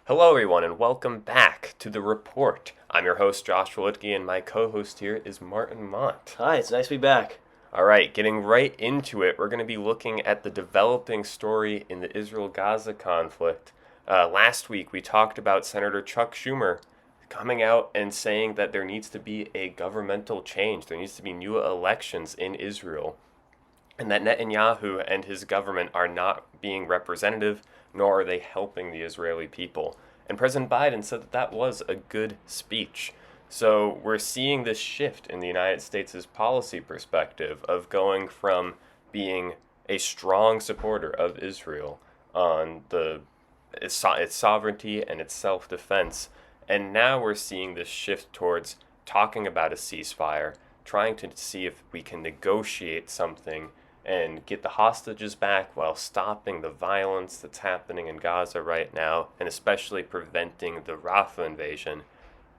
Hello, everyone, and welcome back to The Report. I'm your host, Josh Wolitke, and my co-host here is Martin Mott. Hi, it's nice to be back. All right, getting right into it, we're going to be looking at the developing story in the Israel-Gaza conflict. Last week, we talked about Senator Chuck Schumer coming out and saying that there needs to be a governmental change. There needs to be new elections in Israel, and that Netanyahu and his government are not being representative, nor are they helping the Israeli people. And President Biden said that that was a good speech. So we're seeing this shift in the United States' policy perspective of going from being a strong supporter of Israel on its sovereignty and its self-defense, and now we're seeing this shift towards talking about a ceasefire, trying to see if we can negotiate something and get the hostages back while stopping the violence that's happening in Gaza right now, and especially preventing the Rafah invasion.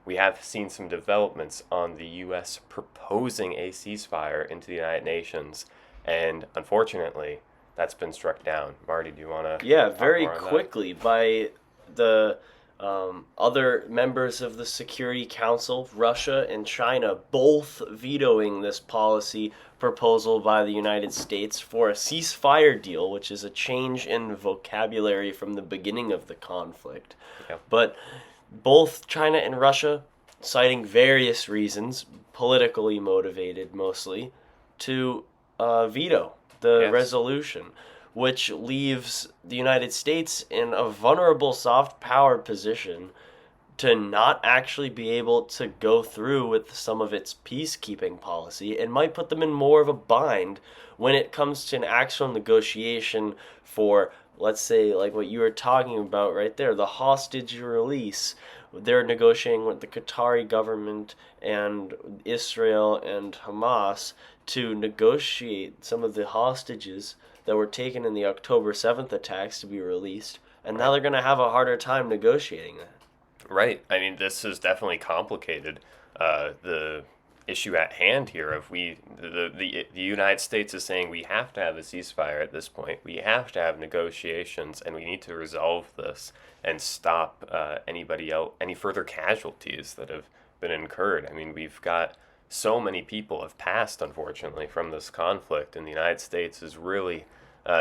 We have seen some developments on the U.S. proposing a ceasefire into the United Nations, and unfortunately, that's been struck down. Marty, do you want to Yeah, talk very more on that? quickly by the other members of the Security Council, Russia and China, both vetoing this policy proposal by the United States for a ceasefire deal, which is a change in vocabulary from the beginning of the conflict. Yeah. But both China and Russia citing various reasons, politically motivated mostly, to veto the Yes. resolution, which leaves the United States in a vulnerable soft power position to not actually be able to go through with some of its peacekeeping policy and might put them in more of a bind when it comes to an actual negotiation for, let's say, like what you were talking about right there, the hostage release. They're negotiating with the Qatari government and Israel and Hamas to negotiate some of the hostages that were taken in the October 7th attacks to be released, and now Right. they're going to have a harder time negotiating that. Right. I mean, this is definitely complicated. The issue at hand here of the United States is saying we have to have a ceasefire at this point. We have to have negotiations, and we need to resolve this and stop any further casualties that have been incurred. I mean, we've got so many people have passed, unfortunately, from this conflict, and the United States has really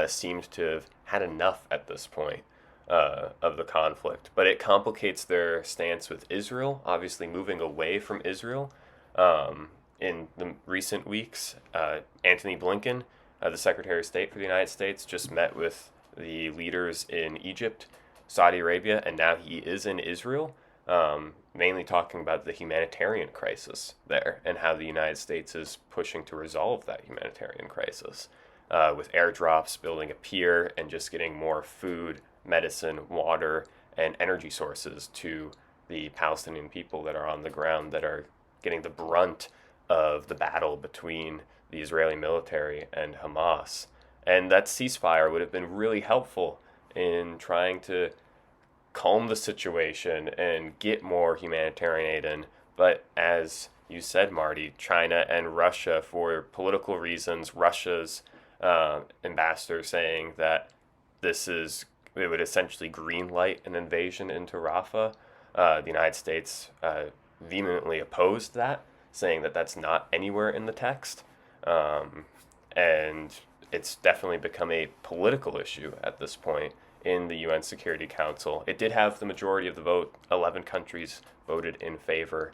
seemed to have had enough at this point of the conflict. But it complicates their stance with Israel, obviously moving away from Israel. In the recent weeks, Antony Blinken, the Secretary of State for the United States, just met with the leaders in Egypt, Saudi Arabia, and now he is in Israel, mainly talking about the humanitarian crisis there and how the United States is pushing to resolve that humanitarian crisis with airdrops, building a pier, and just getting more food, medicine, water, and energy sources to the Palestinian people that are on the ground that are getting the brunt of the battle between the Israeli military and Hamas. And that ceasefire would have been really helpful in trying to calm the situation and get more humanitarian aid in. But as you said, Marty, China and Russia, for political reasons, Russia's ambassador saying that it would essentially green light an invasion into Rafah. The United States vehemently opposed that, saying that that's not anywhere in the text. And it's definitely become a political issue at this point in the UN Security Council. It did have the majority of the vote. 11 countries voted in favor,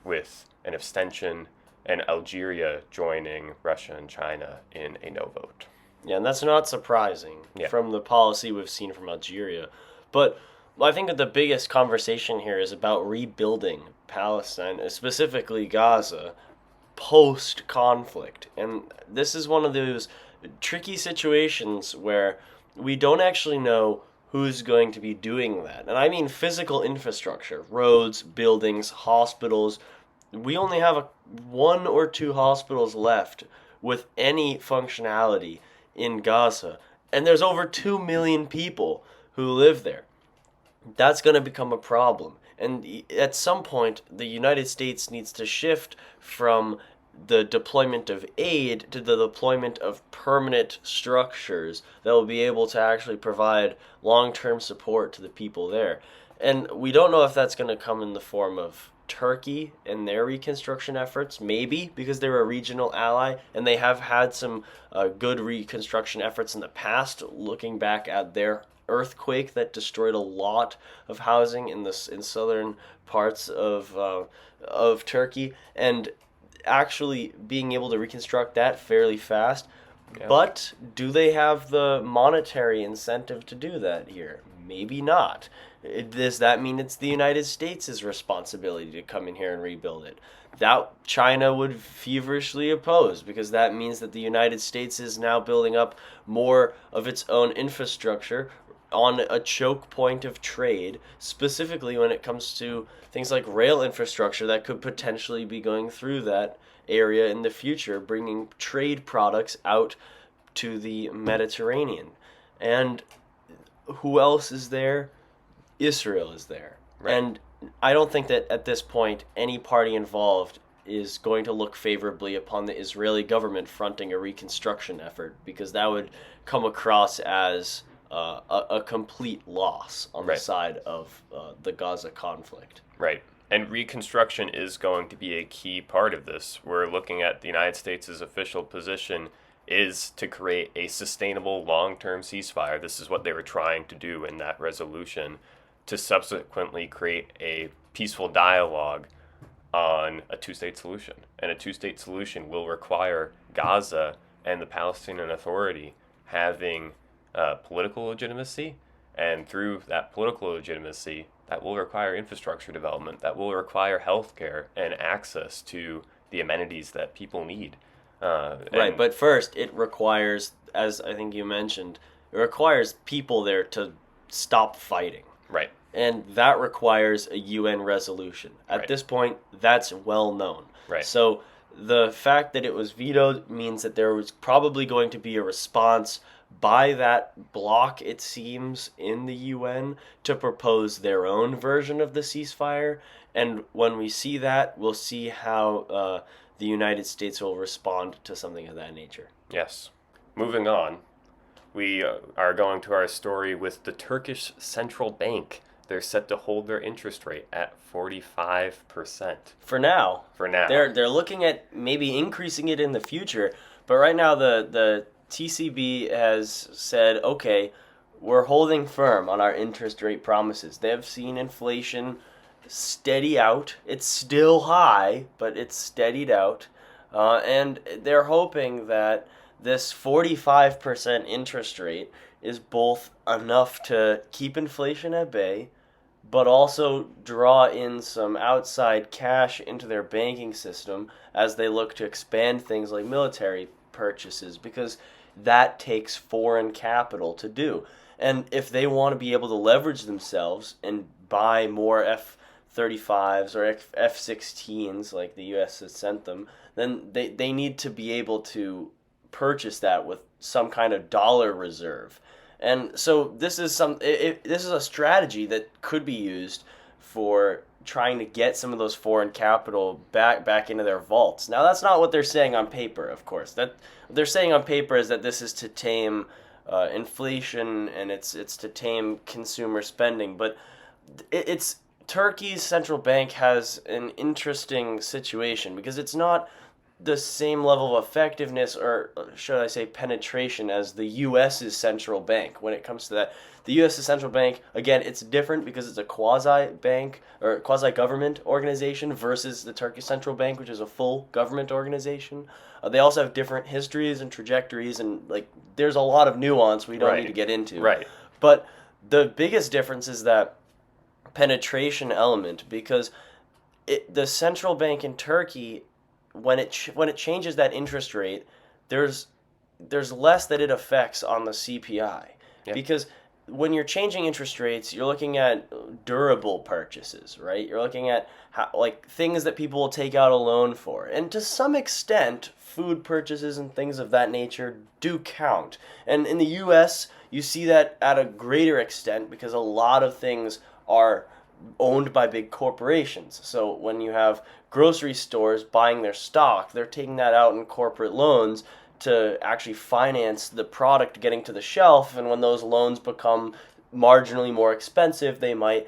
with an abstention and Algeria joining Russia and China in a no vote. Yeah, and that's not surprising Yeah. from the policy we've seen from Algeria. But I think that the biggest conversation here is about rebuilding Palestine, specifically Gaza, post conflict. And this is one of those tricky situations where we don't actually know who's going to be doing that. And I mean physical infrastructure, roads, buildings, hospitals. We only have one or two hospitals left with any functionality in Gaza. And there's over 2 million people who live there. That's going to become a problem. And at some point, the United States needs to shift from the deployment of aid to the deployment of permanent structures that will be able to actually provide long-term support to the people there. And we don't know if that's going to come in the form of Turkey and their reconstruction efforts, maybe because they're a regional ally and they have had some good reconstruction efforts in the past, looking back at their earthquake that destroyed a lot of housing in southern parts of Turkey, and actually being able to reconstruct that fairly fast. Yeah. But do they have the monetary incentive to do that here? Maybe not. Does that mean it's the United States' responsibility to come in here and rebuild it? That China would feverishly oppose, because that means that the United States is now building up more of its own infrastructure on a choke point of trade, specifically when it comes to things like rail infrastructure that could potentially be going through that area in the future, bringing trade products out to the Mediterranean. And who else is there? Israel is there. Right. And I don't think that at this point any party involved is going to look favorably upon the Israeli government fronting a reconstruction effort, because that would come across as a complete loss on the Right. side of the Gaza conflict. Right. And reconstruction is going to be a key part of this. We're looking at the United States' official position is to create a sustainable long-term ceasefire. This is what they were trying to do in that resolution, to subsequently create a peaceful dialogue on a two-state solution. And a two-state solution will require Gaza and the Palestinian Authority having political legitimacy, and through that political legitimacy, that will require infrastructure development, that will require healthcare and access to the amenities that people need. Right, but first it requires, as I think you mentioned, it requires people there to stop fighting. Right. And that requires a UN resolution. At Right. this point, that's well known. Right. So the fact that it was vetoed means that there was probably going to be a response by that bloc, it seems, in the UN to propose their own version of the ceasefire. And when we see that, we'll see how the United States will respond to something of that nature. Yes. Moving on, we are going to our story with the Turkish Central Bank. They're set to hold their interest rate at 45%. For now. For now. They're looking at maybe increasing it in the future, but right now the TCB has said, okay, we're holding firm on our interest rate promises. They've seen inflation steady out. It's still high, but it's steadied out. And they're hoping that this 45% interest rate is both enough to keep inflation at bay, but also draw in some outside cash into their banking system as they look to expand things like military purchases, because that takes foreign capital to do. And if they want to be able to leverage themselves and buy more F-35s or F-16s like the U.S. has sent them, then they need to be able to purchase that with some kind of dollar reserve. And so this is this is a strategy that could be used for trying to get some of those foreign capital back into their vaults. Now, that's not what they're saying on paper, of course. That what they're saying on paper is that this is to tame inflation, and it's to tame consumer spending. But it's Turkey's central bank has an interesting situation, because it's not the same level of effectiveness, or should I say penetration, as the U.S.'s central bank when it comes to that. The U.S.'s central bank, again, it's different because it's a quasi-bank or quasi-government organization versus the Turkish central bank, which is a full government organization. They also have different histories and trajectories, and there's a lot of nuance we don't need to get into. Right. But the biggest difference is that penetration element, because the central bank in Turkey, when it changes that interest rate, there's less that it affects on the CPI. Yeah. Because when you're changing interest rates, you're looking at durable purchases, right? You're looking at things that people will take out a loan for. And to some extent, food purchases and things of that nature do count. And in the US, you see that at a greater extent, because a lot of things are owned by big corporations. So when you have grocery stores buying their stock, they're taking that out in corporate loans to actually finance the product getting to the shelf. And when those loans become marginally more expensive, they might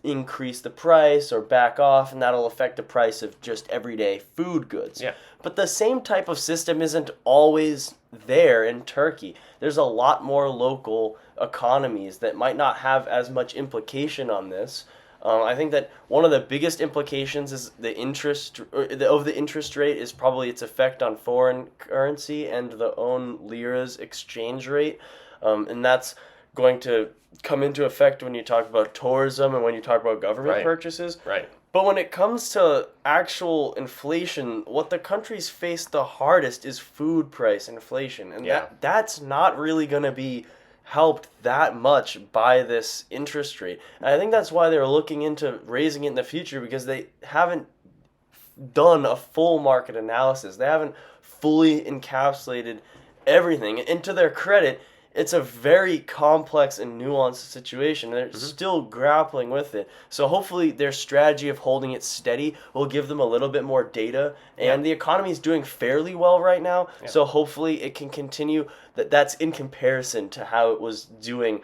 increase the price or back off, and that'll affect the price of just everyday food goods. Yeah. But the same type of system isn't always there in Turkey. There's a lot more local economies that might not have as much implication on this. I think that one of the biggest implications is the interest of the interest rate is probably its effect on foreign currency and the own lira's exchange rate, and that's going to come into effect when you talk about tourism and when you talk about government purchases. Right. But when it comes to actual inflation, what the countries face the hardest is food price inflation. And that's not really going to be helped that much by this interest rate. And I think that's why they're looking into raising it in the future, because they haven't done a full market analysis. They haven't fully encapsulated everything. And to their credit, it's a very complex and nuanced situation. They're still grappling with it. So hopefully their strategy of holding it steady will give them a little bit more data. And the economy is doing fairly well right now. Yeah. So hopefully it can continue. That's in comparison to how it was doing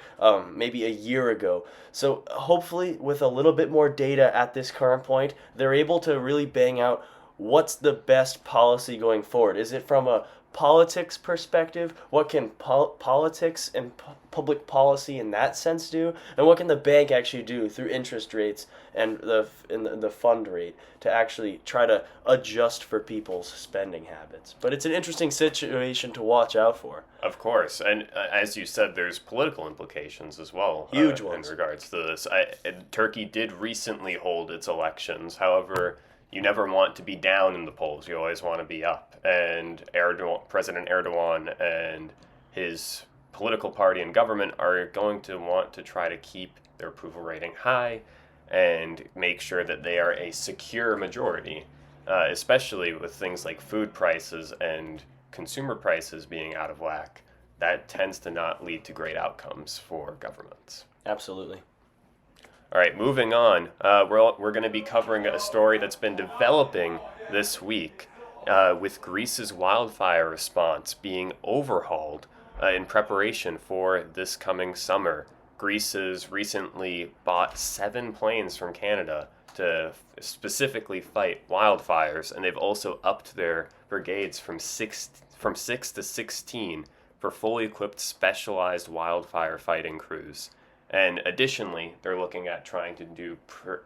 maybe a year ago. So hopefully with a little bit more data at this current point, they're able to really bang out what's the best policy going forward. Is it from a politics perspective? What can politics and public policy in that sense do, and what can the bank actually do through interest rates and the fund rate to actually try to adjust for people's spending habits? But it's an interesting situation to watch out for. Of course, and as you said, there's political implications as well. Huge ones in regards to this. Turkey did recently hold its elections. However, you never want to be down in the polls. You always want to be up. And President Erdogan and his political party and government are going to want to try to keep their approval rating high and make sure that they are a secure majority, especially with things like food prices and consumer prices being out of whack. That tends to not lead to great outcomes for governments. Absolutely. All right, moving on. We're going to be covering a story that's been developing this week with Greece's wildfire response being overhauled in preparation for this coming summer. Greece has recently bought 7 planes from Canada to specifically fight wildfires, and they've also upped their brigades from 6 to 16 for fully equipped specialized wildfire fighting crews. And additionally, they're looking at trying to do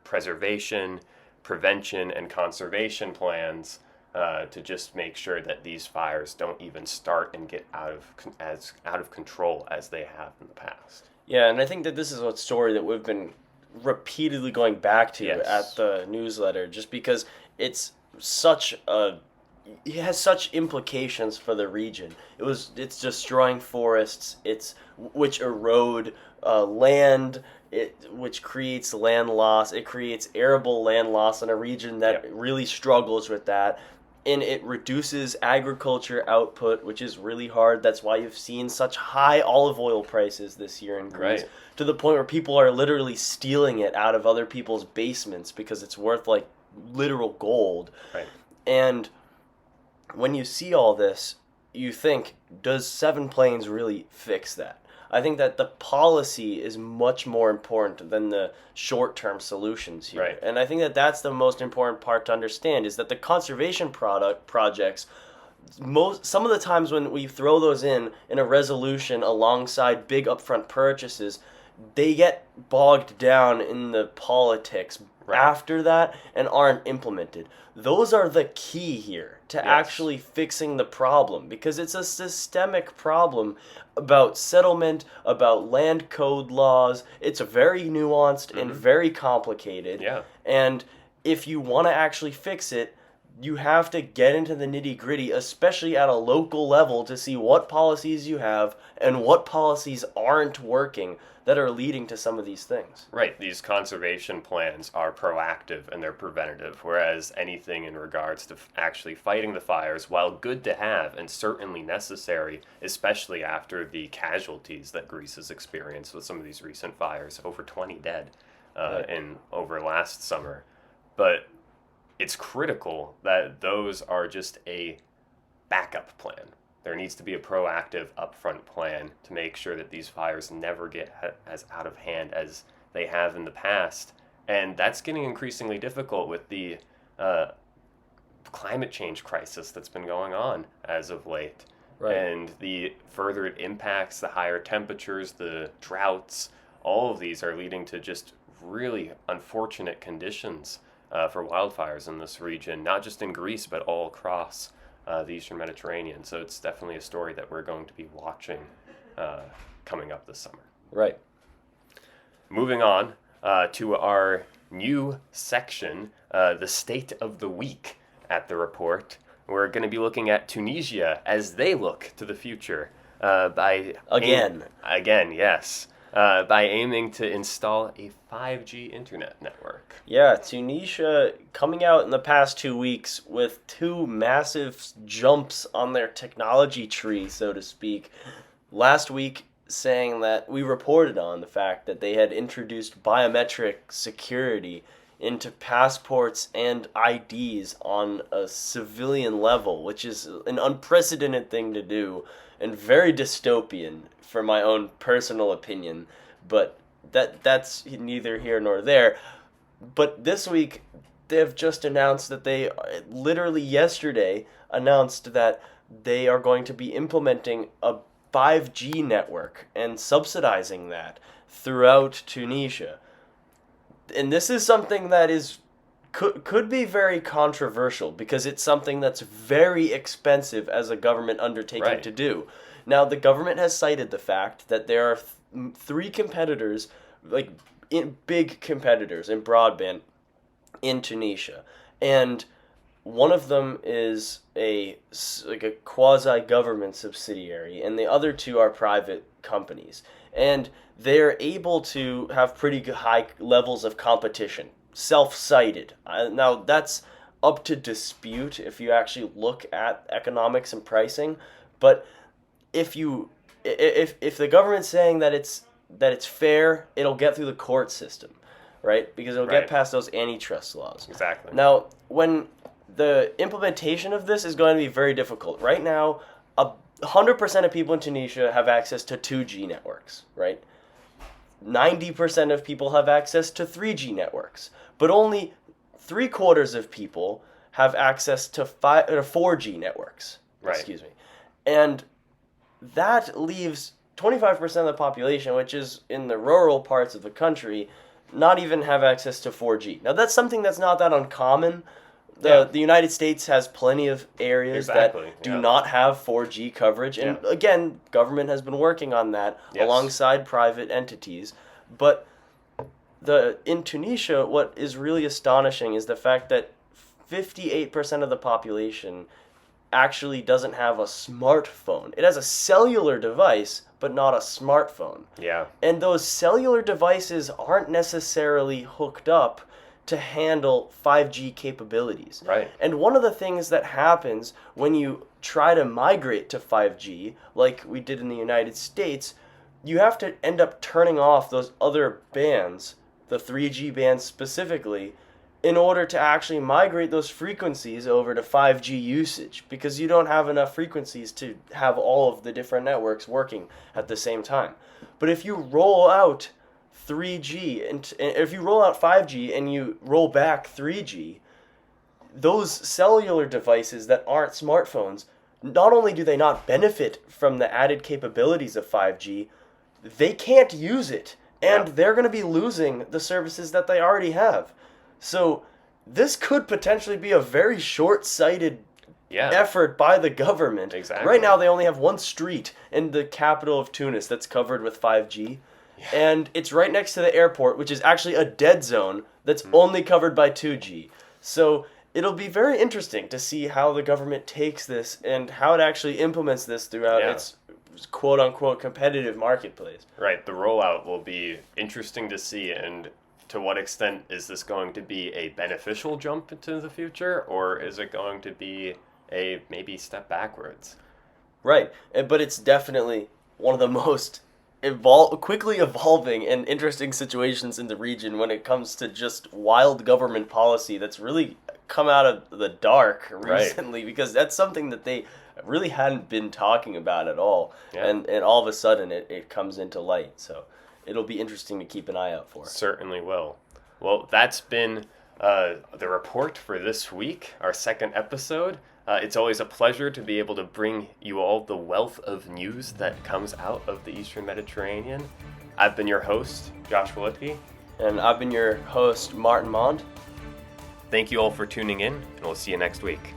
preservation, prevention, and conservation plans to just make sure that these fires don't even start and get out of control as they have in the past. Yeah, and I think that this is a story that we've been repeatedly going back to at the newsletter, just because it has such implications for the region. It's destroying forests, which erode land, which creates land loss. It creates arable land loss in a region that really struggles with that. And it reduces agriculture output, which is really hard. That's why you've seen such high olive oil prices this year in Greece, to the point where people are literally stealing it out of other people's basements because it's worth like literal gold. Right. And when you see all this, you think, does 7 planes really fix that? I think that the policy is much more important than the short-term solutions here. Right. And I think that that's the most important part to understand, is that the conservation projects, some of the times when we throw those in a resolution alongside big upfront purchases, they get bogged down in the politics after that and aren't implemented. Those are the key here to actually fixing the problem, because it's a systemic problem about settlement, about land code laws. It's very nuanced and very complicated. Yeah. And if you want to actually fix it, you have to get into the nitty-gritty, especially at a local level, to see what policies you have and what policies aren't working that are leading to some of these things. Right. These conservation plans are proactive and they're preventative, whereas anything in regards to actually fighting the fires, while good to have and certainly necessary, especially after the casualties that Greece has experienced with some of these recent fires, over 20 dead, Right. in over last summer. But it's critical that those are just a backup plan. There needs to be a proactive upfront plan to make sure that these fires never get as out of hand as they have in the past. And that's getting increasingly difficult with the uh, climate change crisis that's been going on as of late. Right. And the further it impacts, the higher temperatures, the droughts, all of these are leading to just really unfortunate conditions for wildfires in this region, not just in Greece, but all across the Eastern Mediterranean. So it's definitely a story that we're going to be watching coming up this summer. Right. Moving on to our new section, the State of the Week at the report. We're going to be looking at Tunisia as they look to the future Again, yes. By aiming to install a 5G internet network. Yeah, Tunisia coming out in the past 2 weeks with two massive jumps on their technology tree, so to speak. Last week, saying that we reported on the fact that they had introduced biometric security into passports and IDs on a civilian level, which is an unprecedented thing to do and very dystopian for my own personal opinion, but that's neither here nor there. But this week they've just announced that they literally yesterday announced that they are going to be implementing a 5G network and subsidizing that throughout Tunisia. And this is something that is could be very controversial because it's something that's very expensive as a government undertaking to do. Now, the government has cited the fact that there are three competitors, like big competitors in broadband in Tunisia, and one of them is a quasi-government subsidiary, and the other two are private companies, and they're able to have pretty high levels of competition, self-cited. Now, that's up to dispute if you actually look at economics and pricing, but if the government's saying that it's fair, it'll get through the court system, right? Because it'll get past those antitrust laws. Exactly. Now, when the implementation of this is going to be very difficult. Right now, 100% of people in Tunisia have access to 2G networks, right? 90% of people have access to 3G networks, but only 3/4 of people have access to 4G networks. Right. Excuse me. And that leaves 25% of the population, which is in the rural parts of the country, not even have access to 4G. Now, that's something that's not that uncommon. The United States has plenty of areas that do not have 4G coverage. And again, government has been working on that alongside private entities. But in Tunisia, what is really astonishing is the fact that 58% of the population actually doesn't have a smartphone. It has a cellular device, but not a smartphone. Yeah. And those cellular devices aren't necessarily hooked up to handle 5G capabilities. Right. And one of the things that happens when you try to migrate to 5G, like we did in the United States, you have to end up turning off those other bands, the 3G bands specifically, in order to actually migrate those frequencies over to 5G usage, because you don't have enough frequencies to have all of the different networks working at the same time. But if you roll out 3G, and if you roll out 5G and you roll back 3G, those cellular devices that aren't smartphones, not only do they not benefit from the added capabilities of 5G, they can't use it, and they're going to be losing the services that they already have. So this could potentially be a very short-sighted effort by the government. Exactly. Right now they only have one street in the capital of Tunis that's covered with 5G. And it's right next to the airport, which is actually a dead zone that's only covered by 2G. So it'll be very interesting to see how the government takes this and how it actually implements this throughout its quote-unquote competitive marketplace. Right. The rollout will be interesting to see, and to what extent is this going to be a beneficial jump into the future, or is it going to be a maybe step backwards? Right. But it's definitely one of the most quickly evolving and interesting situations in the region when it comes to just wild government policy that's really come out of the dark recently, because that's something that they really hadn't been talking about at all. Yeah. And all of a sudden it comes into light. So it'll be interesting to keep an eye out for. Certainly will. Well, that's been the report for this week, our second episode. It's always a pleasure to be able to bring you all the wealth of news that comes out of the Eastern Mediterranean. I've been your host, Josh Walitsky. And I've been your host, Martin Mond. Thank you all for tuning in, and we'll see you next week.